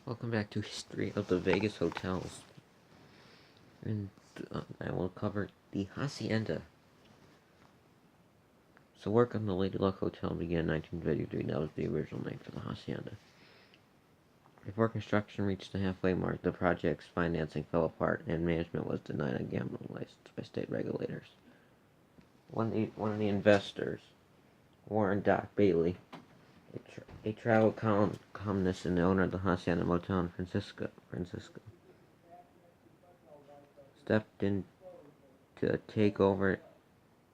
Welcome back to History of the Vegas Hotels. And I will cover the Hacienda. So work on the Lady Luck Hotel began in 1953. That was the original name for the Hacienda. Before construction reached the halfway mark, the project's financing fell apart and management was denied a gambling license by state regulators. One of the investors, Warren Doc Bailey, a travel columnist and the owner of the Hacienda Motel in Francisco, stepped in to take over,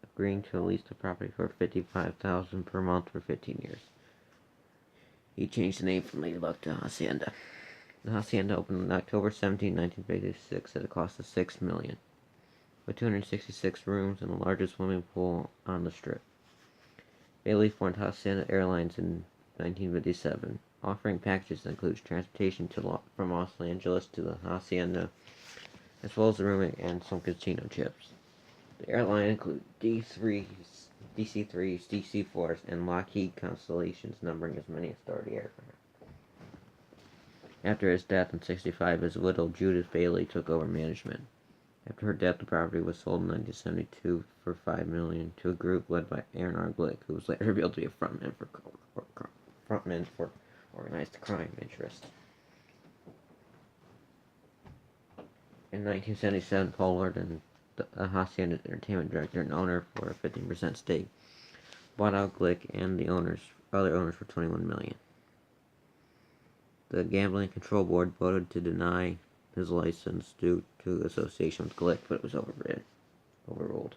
agreeing to lease the property for $55,000 per month for 15 years. He changed the name from Lady Luck to Hacienda. The Hacienda opened on October 17, 1956 at a cost of $6 million, with 266 rooms and the largest swimming pool on the Strip. Bailey formed Hacienda Airlines in 1957, offering packages that includes transportation from Los Angeles to the Hacienda, as well as the rooming and some casino chips. The airline included DC-3s, DC-4s, and Lockheed Constellations, numbering as many as 30 aircraft. After his death in '65, his widow Judith Bailey took over management. After her death, the property was sold in 1972 for $5 million to a group led by Aaron R. Glick, who was later revealed to be a frontman for organized crime interests. In 1977, Paul Lord, the Hacienda entertainment director and owner for a 15% stake, bought out Glick and the other owners for $21 million. The Gambling Control Board voted to deny his license due to association with Glick, but it was overruled.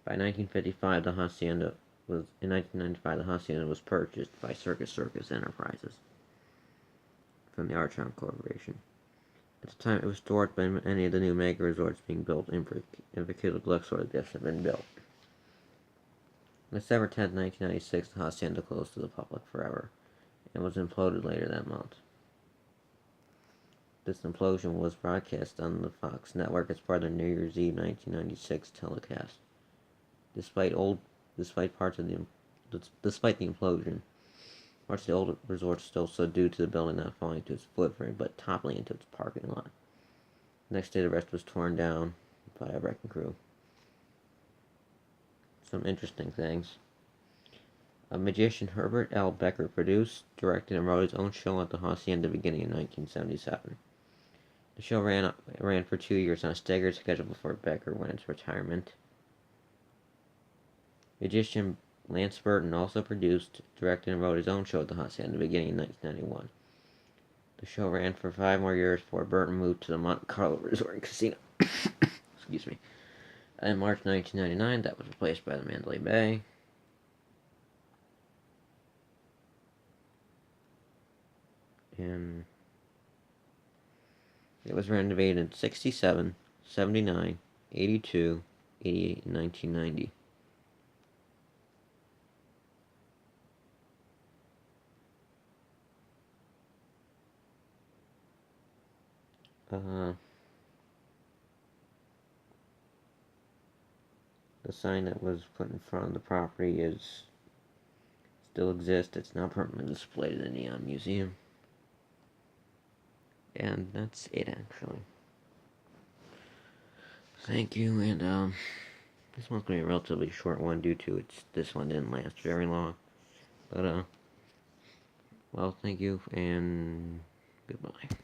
By 1995, the Hacienda was purchased by Circus Enterprises from the Archon Corporation. At the time, it was dwarfed by any of the new mega resorts being built in Vaquita Luxor that had been built. On December 10, 1996, the Hacienda closed to the public forever and was imploded later that month. This implosion was broadcast on the Fox network as part of the New Year's Eve 1996 telecast. Despite the implosion, parts of the old resort still stood due to the building not falling to its footprint, but toppling into its parking lot. The next day, the rest was torn down by a wrecking crew. Some interesting things. Magician Herbert L. Becker produced, directed, and wrote his own show at the Hacienda beginning in 1977. The show ran for 2 years on a staggered schedule before Becker went into retirement. Magician Lance Burton also produced, directed, and wrote his own show at the Hacienda beginning in 1991. The show ran for 5 more years before Burton moved to the Monte Carlo Resort and Casino. Excuse me. In March 1999, that was replaced by the Mandalay Bay. And it was renovated in 67, 79, 82, 88, and 1990. The sign that was put in front of the property still exists. It's now permanently displayed in the Neon Museum. And that's it, actually. Thank you, and this one's going to be a relatively short one due to this one didn't last very long. But, well, thank you, and goodbye.